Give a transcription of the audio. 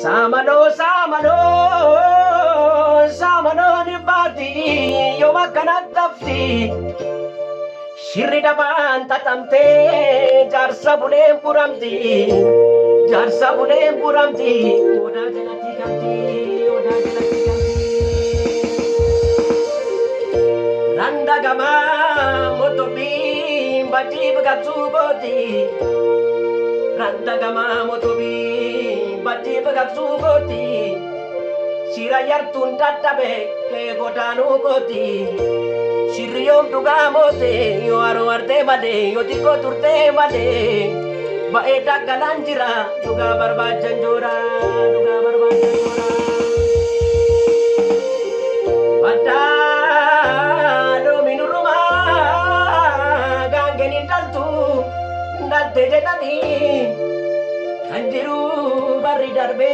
Samano, samano, samano ni bati, yo makanat tafti. Shirri daban tatamte, jarsa bunem puramti, jarsa bunem puramti. Oda jalati kamti, oda jalati kamti. Randa gama motobi, bati begatsu boti. Randa gama motobi, bati begatsu boti. Shirayar tuntatabe, ke godanu goti. Shiriyom tugamote, yo arwarte male, yo tiko turte male. Baeda galanjira, tuga barbajan jora, tuga barbajan jora. Bada do minuruma, gangeni daltu, dalte jetani. Anjiru bari darbe,